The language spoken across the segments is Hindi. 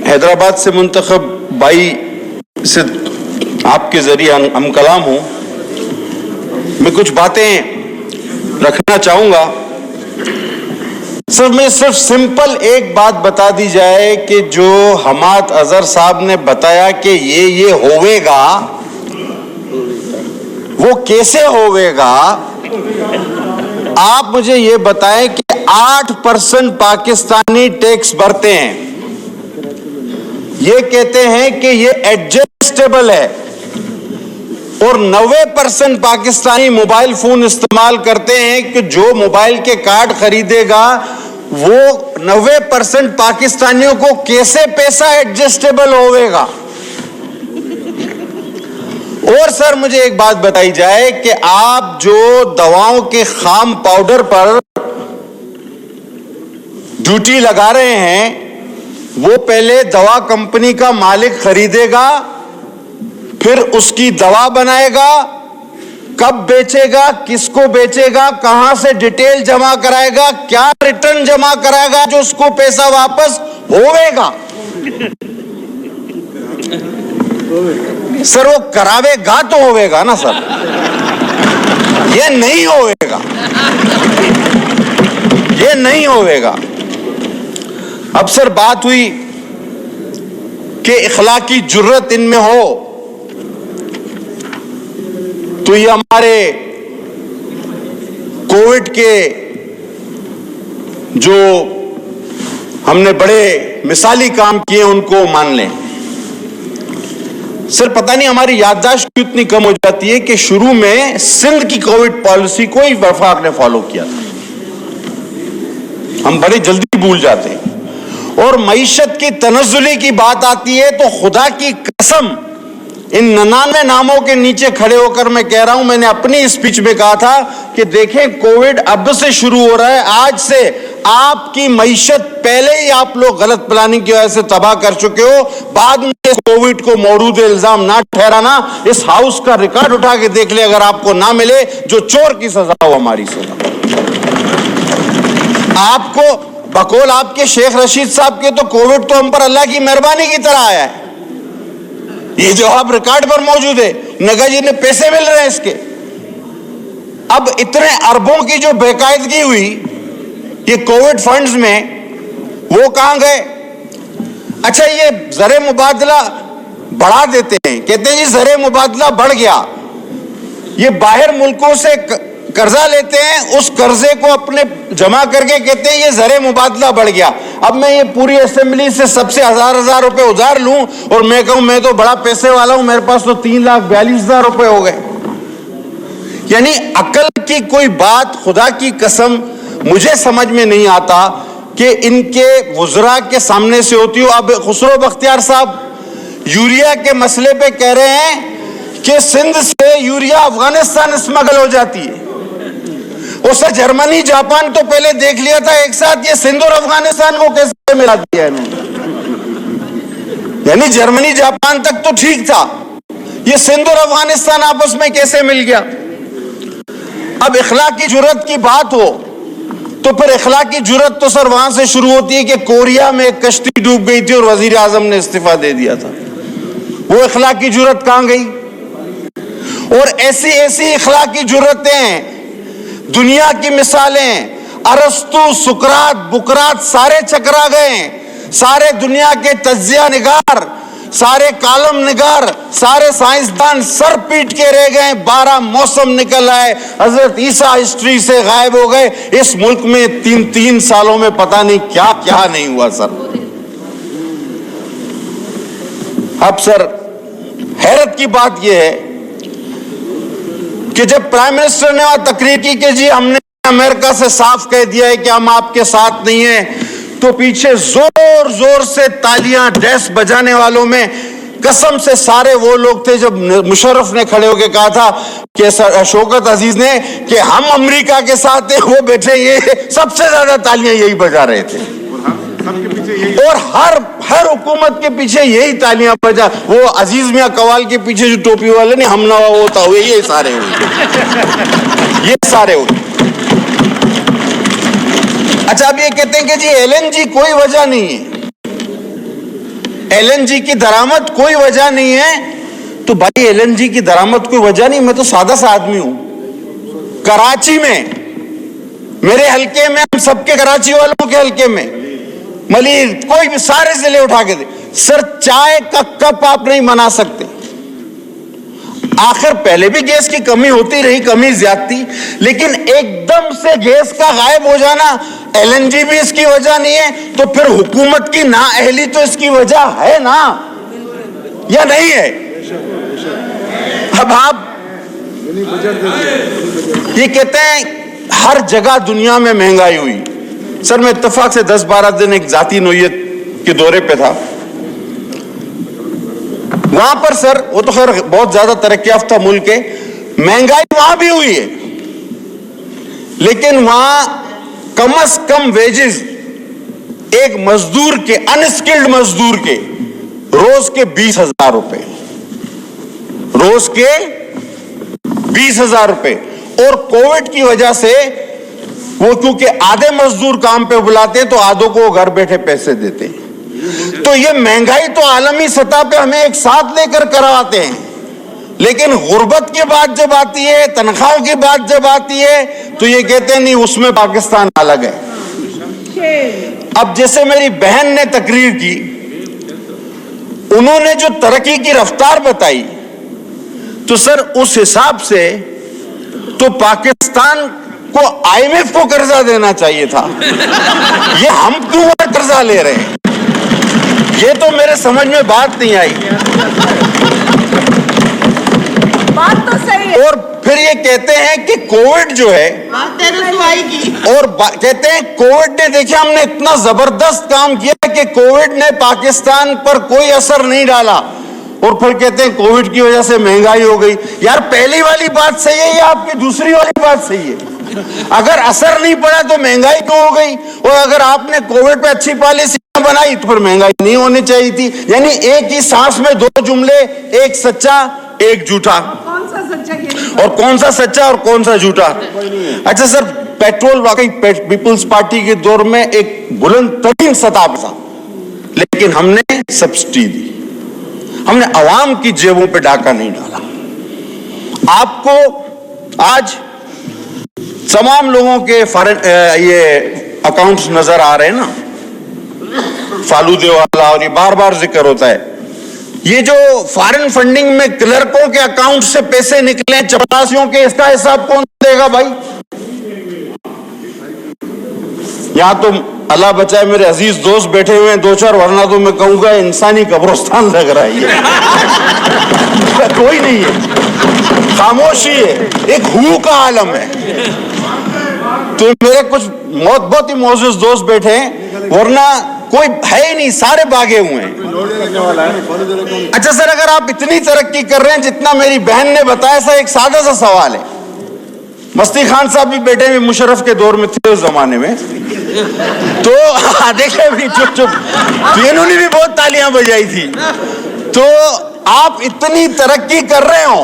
हैदराबाद से मुंतखब भाई से आपके जरिए हम कलाम हूं। मैं कुछ बातें रखना चाहूंगा। सर, मैं सिर्फ सिंपल एक बात बता दी जाए कि जो हमाद अजहर साहब ने बताया कि ये होवेगा, वो कैसे होवेगा? आप मुझे ये बताएं कि 8% पाकिस्तानी टैक्स भरते हैं, ये कहते हैं कि ये एडजस्टेबल है, और 90% पाकिस्तानी मोबाइल फोन इस्तेमाल करते हैं कि जो मोबाइल के कार्ड खरीदेगा वो 90% पाकिस्तानियों को कैसे पैसा एडजस्टेबल होवेगा? और सर, मुझे एक बात बताई जाए कि आप जो दवाओं के खाम पाउडर पर ड्यूटी लगा रहे हैं, वो पहले दवा कंपनी का मालिक खरीदेगा, फिर उसकी दवा बनाएगा, कब बेचेगा, किसको बेचेगा, कहां से डिटेल जमा कराएगा, क्या रिटर्न जमा कराएगा जो उसको पैसा वापस होवेगा? सर, वो करावेगा तो होवेगा ना सर, ये नहीं होवेगा, ये नहीं होवेगा। अब सर, बात हुई कि इखलाकी जुर्रत इनमें हो, तो ये हमारे कोविड के जो हमने बड़े मिसाली काम किए उनको मान लें। सर, पता नहीं हमारी याददाश्त क्यों इतनी कम हो जाती है कि शुरू में सिंध की कोविड पॉलिसी को ही वफाक ने फॉलो किया था, हम बड़ी जल्दी भूल जाते हैं। और मईशत की तनज़्ज़ुली की बात आती है तो खुदा की कसम, इन 99 नामों के नीचे खड़े होकर मैं कह रहा हूं, मैंने अपनी स्पीच में कहा था कि देखें, कोविड अब से शुरू हो रहा है, आज से आपकी मईशत पहले ही आप लोग गलत प्लानिंग की वजह से तबाह कर चुके हो। बाद में कोविड को मौरूद इल्जाम ना ठहराना। इस हाउस का रिकॉर्ड उठा के देख ले, अगर आपको ना मिले, जो चोर की सजा हो हमारी सजा। आपको बकौल आपके शेख रशीद साहब के तो कोविड तो हम पर अल्लाह की मेहरबानी की तरह आया है, ये जवाब रिकॉर्ड पर मौजूद है। नगा जी ने पैसे मिल रहे हैं इसके। अब इतने अरबों की जो बेकायदगी हुई ये कोविड फंड्स में, वो कहां गए? अच्छा, ये ज़रे मुबादला बढ़ा देते हैं, कहते हैं जी ज़रे मुबादला बढ़ गया। ये बाहर मुल्कों से कर्जा लेते हैं, उस कर्जे को अपने जमा करके कहते हैं ये ज़रे मुबादला बढ़ गया। अब मैं ये पूरी असेंबली से सबसे हजार रुपए उधार लूं और मैं कहूं मैं तो बड़ा पैसे वाला हूं, मेरे पास तो 3,42,000 रुपए हो गए। यानी अकल की कोई बात, खुदा की कसम, मुझे समझ में नहीं आता कि इनके वुज़रा के सामने से होती हो। अब खुसरो बख्तियार साहब यूरिया के मसले पे कह रहे हैं कि सिंध से यूरिया अफगानिस्तान स्मगल हो जाती है। उससे जर्मनी जापान तो पहले देख लिया था एक साथ, ये सिंध और अफगानिस्तान को कैसे मिला दिया इन्होंने? यानी जर्मनी जापान तक तो ठीक था, ये सिंध और अफगानिस्तान आपस में कैसे मिल गया? अब इखलाकी जुर्रत की बात हो तो फिर इखलाकी जुर्रत तो सर वहां से शुरू होती है कि कोरिया में एक कश्ती डूब गई थी और वजीर आजम ने इस्तीफा दे दिया था। वो इखलाकी जुर्रत कहां गई? और ऐसी ऐसी इखलाकी जुर्रतें, दुनिया की मिसालें, अरस्तु, सुकरात, बुकरात सारे चकरा गए। सारे दुनिया के तज्जिया निगार, सारे कालम निगार, सारे साइंसदान सर पीट के रह गए। 12 मौसम निकल आए, हजरत ईसा हिस्ट्री से गायब हो गए। इस मुल्क में 3 सालों में पता नहीं क्या क्या नहीं हुआ सर। अब सर, हैरत की बात यह है कि जब प्राइम मिनिस्टर ने वहां तकरीर की कि जी हमने अमेरिका से साफ कह दिया है कि हम आपके साथ नहीं हैं, तो पीछे जोर जोर से तालियां, डैश बजाने वालों में कसम से सारे वो लोग थे जब मुशर्रफ ने खड़े होकर कहा था कि शौकत अजीज ने कि हम अमेरिका के साथ हैं, वो बैठे ये सबसे ज्यादा तालियां यही बजा रहे थे। और हर हुकूमत के पीछे यही तालियां बजा। वो अजीज मियां कवाल के पीछे जो टोपी वाले ने हम नवा होता हुए, ये सारे हुए, ये सारे हुए। अच्छा, अब ये कहते हैं कि जी एलएनजी कोई वजह नहीं है। एलएनजी की दरामद कोई वजह नहीं है, तो भाई एलएनजी की दरामद कोई वजह नहीं, मैं तो सादा सा आदमी हूं। कराची में, मेरे हल्के में, हम सबके कराची वालों के हल्के में, मलिर कोई भी सारे जिले उठा के दे, सर चाय का कप आप नहीं बना सकते। आखिर पहले भी गैस की कमी होती रही, कमी ज्यादती, लेकिन एकदम से गैस का गायब हो जाना, एलएनजी भी इसकी वजह नहीं है, तो फिर हुकूमत की नाअहली तो इसकी वजह है ना, या नहीं है? अब आप ये कहते हैं हर जगह दुनिया में महंगाई हुई। सर मैं इत्तेफाक से 10-12 दिन एक जाती नोयत के दौरे पे था, वहां पर सर, वो तो खैर बहुत ज्यादा तरक्की याफ्ता मुल्क है, महंगाई वहां भी हुई है, लेकिन वहां कम से कम वेजेस एक मजदूर के, अनस्किल्ड मजदूर के रोज के 20,000 रुपए, रोज के 20,000 रुपए। और कोविड की वजह से वो क्योंकि आधे मजदूर काम पे बुलाते हैं तो आधों को घर बैठे पैसे देते हैं, तो ये महंगाई तो आलमी सतह पे हमें एक साथ लेकर करवाते हैं, लेकिन गुर्बत की बात जब आती है, तनख्वाहों की बात जब आती है, तो ये कहते हैं नहीं उसमें पाकिस्तान अलग है। अब जैसे मेरी बहन ने तकरीर की, उन्होंने जो तरक्की की रफ्तार बताई, तो सर उस हिसाब से तो पाकिस्तान को आईएमएफ को कर्जा देना चाहिए था। ये हम क्यों कर्जा ले रहे हैं, ये तो मेरे समझ में बात नहीं आई। बात तो सही है। और फिर ये कहते हैं कि कोविड जो है, और कहते हैं कोविड ने, देखिए हमने इतना जबरदस्त काम किया कि कोविड ने पाकिस्तान पर कोई असर नहीं डाला, और फिर कहते हैं कोविड की वजह से महंगाई हो गई। यार पहली वाली बात सही है या आपकी दूसरी वाली बात सही है? अगर असर नहीं पड़ा तो महंगाई क्यों हो गई? और अगर आपने कोविड पे अच्छी पॉलिसी बनाई तो फिर महंगाई नहीं होनी चाहिए थी। यानी एक ही सांस में दो जुमले, एक सच्चा एक झूठा। कौन सा सच्चा और कौन सा सच्चा और कौन सा झूठा? अच्छा सर, पेट्रोल वाकई पीपुल्स पार्टी के दौर में एक बुलंद तरीन सतह पर था, लेकिन हमने सब्सिडी दी, हमने अवाम की जेबों पे डाका नहीं डाला। आपको आज तमाम लोगों के ये अकाउंट्स नजर आ रहे हैं ना, फालूदे वाला, और ये बार बार जिक्र होता है, ये जो फॉरेन फंडिंग में क्लर्कों के अकाउंट से पैसे निकले चपरासियों के, इसका हिसाब कौन देगा भाई? यहां तो अल्लाह बचाए मेरे अजीज दोस्त बैठे हुए हैं 2-4, वरना तो मैं कहूंगा इंसानी कब्रिस्तान लग रहा है ये। कोई नहीं है, खामोशी है, एक हू का आलम है। तो मेरे कुछ बहुत ही मोअज़्ज़िज़ दोस्त बैठे हैं, वरना कोई है ही नहीं, सारे भागे हुए हैं। अच्छा सर, अगर आप इतनी तरक्की कर रहे हैं जितना मेरी बहन ने बताया, सर एक सादा सा सवाल है, मस्ती खान साहब भी बेटे में मुशर्रफ के दौर में थे उस जमाने में, तो देखिए भी चुप तो इन्होंने भी बहुत तालियां बजाई थी। तो आप इतनी तरक्की कर रहे हो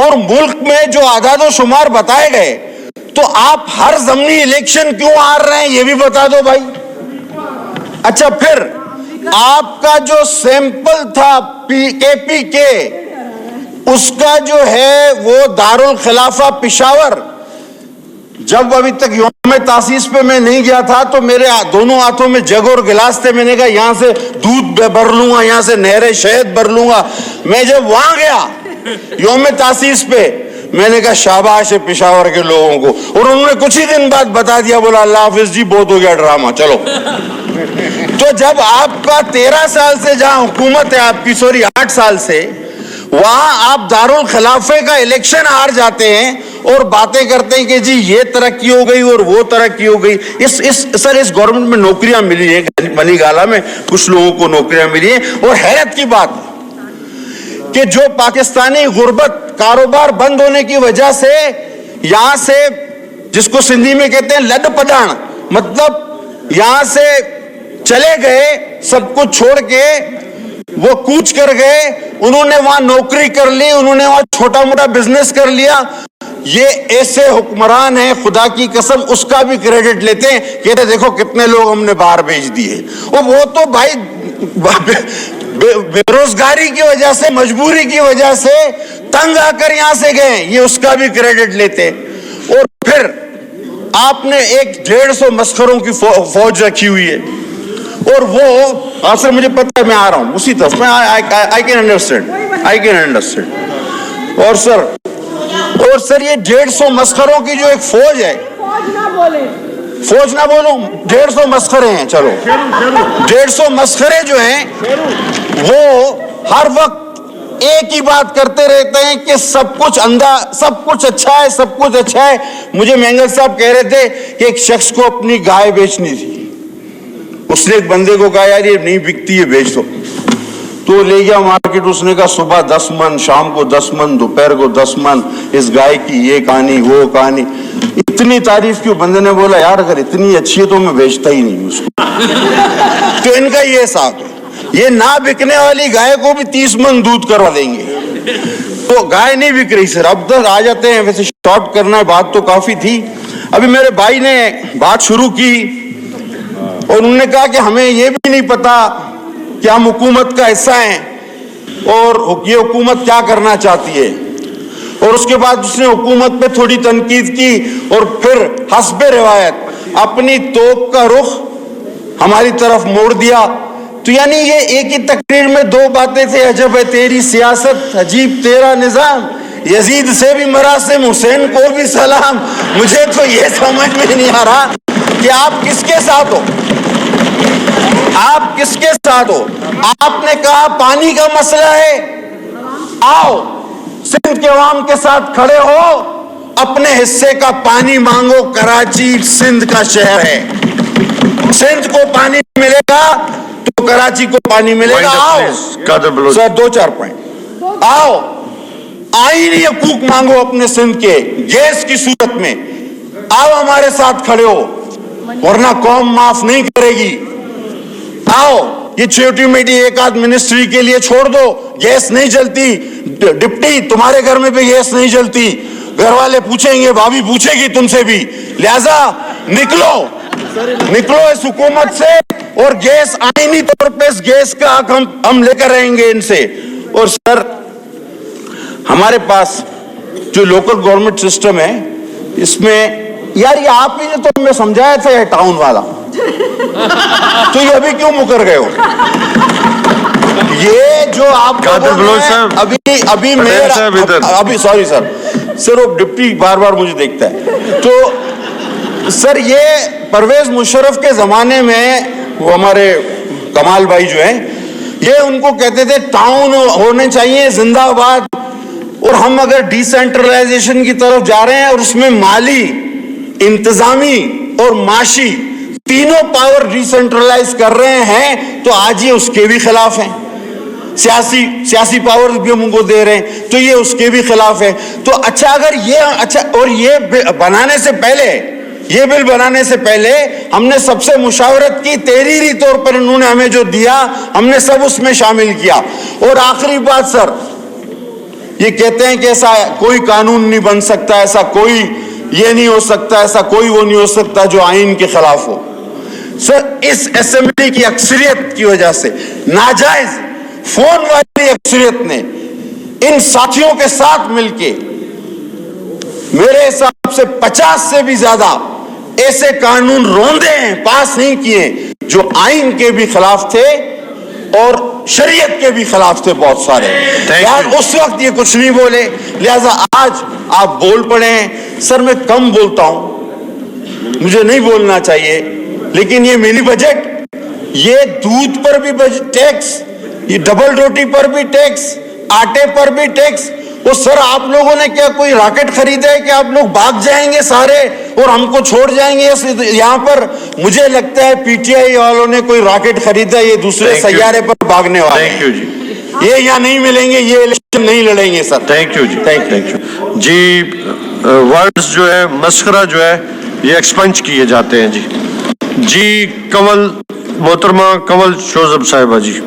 और मुल्क में जो आदादो शुमार बताए गए, तो आप हर ज़मीनी इलेक्शन क्यों हार रहे हैं, ये भी बता दो भाई। अच्छा, फिर आपका जो सैंपल था KPK, उसका जो है वो दारुल खिलाफा पिशावर, जब अभी तक यौम तासीस पे मैं नहीं गया था तो मेरे दोनों हाथों में जग और गिलास थे, मैंने कहा यहां से दूध भर लूंगा, यहां से नहरे शहद भर लूंगा। मैं जब वहां गया यौम तासीस पे, मैंने कहा शाबाश है पिशावर के लोगों को, और उन्होंने कुछ ही दिन बाद बता दिया, बोला अल्लाह हाफिज जी बहुत हो गया ड्रामा, चलो। तो जब आपका 13 साल से जहां हुकूमत है आपकी, सॉरी 8 साल से, वहां आप दारुल खिलाफे का इलेक्शन हार जाते हैं और बातें करते हैं कि जी ये तरक्की हो गई और वो तरक्की हो गई। इस गवर्नमेंट में नौकरियां मिली है, बनी गाला में कुछ लोगों को नौकरियां मिली है। और हैरत की बात कि जो पाकिस्तानी गुर्बत, कारोबार बंद होने की वजह से यहां से, जिसको सिंधी में कहते हैं लड पदान, मतलब यहां से चले गए, सब कुछ छोड़ के वो कूच कर गए, उन्होंने वहां नौकरी कर ली, उन्होंने वहां छोटा मोटा बिजनेस कर लिया, ये ऐसे हुक्मरान हैं, खुदा की कसम उसका भी क्रेडिट लेते हैं, कहते देखो कितने लोग हमने बाहर भेज दिए। वो तो भाई बेरोजगारी की वजह से, मजबूरी की वजह से तंग आकर यहां से गए, ये उसका भी क्रेडिट लेते। और फिर आपने एक 150 मस्खरों की फौज रखी हुई है, और वो सर मुझे पता है, मैं आ रहा हूं उसी तरफ में, आई कैन अंडरस्टैंड। और सर ये 150 मस्खरों की जो एक फौज है, फौज ना बोलूं, 150 मस्खरे हैं, चलो 150 मस्खरे जो हैं वो हर वक्त एक ही बात करते रहते हैं कि सब कुछ सब कुछ अच्छा है, सब कुछ अच्छा है। मुझे मेंगल साहब कह रहे थे कि एक शख्स को अपनी गाय बेचनी थी, उसने एक बंदे को कहा यार ये नहीं बिकती है, बेच दो। तो ले गया मार्केट, उसने कहा सुबह 10 मन, शाम को 10 मन, दोपहर को 10 मन, इस गाय की ये कहानी वो कहानी, इतनी तारीफ की। बंदे ने बोला यार अगर इतनी अच्छी है तो मैं बेचता ही नहीं उसको। तो इनका ये साथ है, ये ना बिकने वाली गाय को भी 30 मन दूध करवा देंगे। तो गाय नहीं बिक रही सर। अब तक आ जाते हैं, वैसे शॉर्ट करना है, बात तो काफी थी। अभी मेरे भाई ने बात शुरू की और उन्होंने कहा कि हमें ये भी नहीं पता कि हम हुकूमत का हिस्सा हैं और ये हुकूमत क्या करना चाहती है। और उसके बाद उसने हुकूमत पे थोड़ी तनकीद की और फिर हस्बे रिवायत अपनी तोप का रुख हमारी तरफ मोड़ दिया। तो यानी ये एक ही तकरीर में दो बातें थे, अजब है तेरी सियासत, अजीब तेरा निजाम, यजीद से भी मरासिम, हुसैन को भी सलाम। मुझे तो ये समझ में नहीं आ रहा कि आप किसके साथ हो, आप किसके साथ हो। आपने कहा पानी का मसला है, आओ सिंध के अवाम के साथ खड़े हो, अपने हिस्से का पानी मांगो। कराची सिंध का शहर है, सिंध को पानी मिलेगा तो कराची को पानी मिलेगा। आओ सर 2-4 पॉइंट, आओ आईनी हकूक मांगो अपने सिंध के, गैस की सूरत में आओ हमारे साथ खड़े हो, वरना कौम माफ नहीं करेगी। आओ ये छोटी मोटी एक आध मिनिस्ट्री के लिए छोड़ दो, गैस नहीं जलती, डिप्टी तुम्हारे घर में भी गैस नहीं जलती, घर वाले पूछेंगे, भाभी पूछेगी तुमसे भी, लिहाजा निकलो इस हुकूमत से और गैस आईनी तौर पे इस गैस का हक हम लेकर रहेंगे इनसे। और सर हमारे पास जो लोकल गवर्नमेंट सिस्टम है, इसमें यार ये आप ही ने तो हमें समझाया था ये टाउन वाला, तो ये अभी क्यों मुकर गए हो? ये जो आप अभी मेरा अभी सॉरी सर वो डिप्टी बार बार मुझे देखता है। तो सर ये परवेज मुशर्रफ के जमाने में वो हमारे कमाल भाई जो हैं, ये उनको कहते थे टाउन होने चाहिए जिंदाबाद। और हम अगर डिसेंट्रलाइजेशन की तरफ जा रहे हैं और उसमें माली, इंतजामी और माशी तीनों पावर डिसेंट्रलाइज कर रहे हैं, तो आज ये उसके भी खिलाफ हैं। सियासी पावर भी हम उनको दे रहे हैं, तो ये उसके भी खिलाफ है। तो अच्छा अगर ये और ये बनाने से पहले, ये बिल बनाने से पहले हमने सबसे मुशावरत की, तहरीरी तौर पर उन्होंने हमें जो दिया हमने सब उसमें शामिल किया। और आखिरी बात सर, ये कहते हैं कि ऐसा कोई कानून नहीं बन सकता, ऐसा कोई ये नहीं हो सकता, ऐसा कोई वो नहीं हो सकता जो आईन के खिलाफ हो। सर इस असेंबली की अक्सरियत की वजह से, नाजायज फोन वाली अक्सरियत ने इन साथियों के साथ मिलके मेरे हिसाब से 50 से भी ज्यादा ऐसे कानून रोंदे हैं, पास नहीं किए, जो आईन के भी खिलाफ थे और शरीयत के भी खिलाफ थे बहुत सारे। यार उस वक्त ये कुछ नहीं बोले, लिहाजा आज आप बोल पड़े हैं। सर मैं कम बोलता हूं, मुझे नहीं बोलना चाहिए, लेकिन ये मिनी बजट, ये दूध पर भी टैक्स, ये डबल रोटी पर भी टैक्स, आटे पर भी टैक्स। वो सर आप लोगों ने क्या कोई रॉकेट खरीदा है कि आप लोग भाग जाएंगे सारे और हमको छोड़ जाएंगे यहाँ पर? मुझे लगता है पीटीआई वालों ने कोई रॉकेट खरीदा, ये दूसरे सैयारे पर भागने वाले। थैंक यू जी। ये यहाँ नहीं मिलेंगे, ये इलेक्शन नहीं लड़ेंगे सर। थैंक यू जी, थैंक यू जी। वर्ड्स जो है, मस्खरा जो है, ये एक्सपंज किए जाते हैं जी। कंवल, मोहतरमा कंवल शोजब साहिबा जी।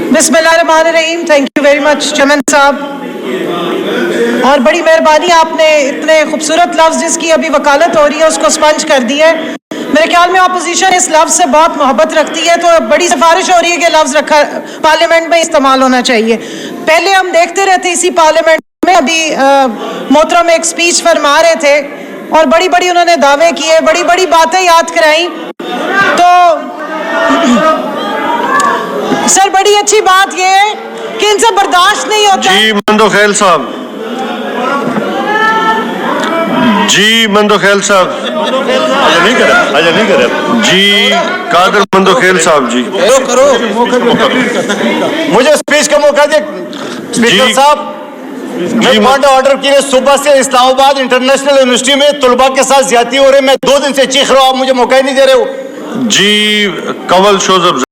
बिस्मिल्लाहिर्रहमानिर्रहीम। थैंक यू वेरी मच चमन साहब, और बड़ी मेहरबानी, आपने इतने खूबसूरत लफ्ज़ जिसकी अभी वकालत हो रही है उसको स्पंज कर दिया है। मेरे ख्याल में अपोजिशन इस लफ्ज़ से बहुत मोहब्बत रखती है, तो बड़ी सिफारिश हो रही है कि लफ्ज़ रखा पार्लियामेंट में इस्तेमाल होना चाहिए। पहले हम देखते रहते इसी पार्लियामेंट में, अभी मोहतरम एक स्पीच फरमा रहे थे और बड़ी बड़ी उन्होंने दावे किए, बड़ी बड़ी बातें याद कराई। तो सर बड़ी अच्छी बात यह है कि इनसे बर्दाश्त नहीं होता। जी मंदोखेल साहब, जी मंदोखेल साहब, अजय नहीं करे जी कादर मंदोखेल साहब जी। करो मुझे स्पीच का मौका दे स्पीकर जी। साहब। मैं पॉइंट ऑर्डर के लिए सुबह से इस्लामाबाद इंटरनेशनल यूनिवर्सिटी में तुलबा के साथ ज्यादती हो रही है। मैं 2 दिन से चीख रहा हूँ, आप मुझे मौका ही नहीं दे रहे हो। जी कंवल शोजब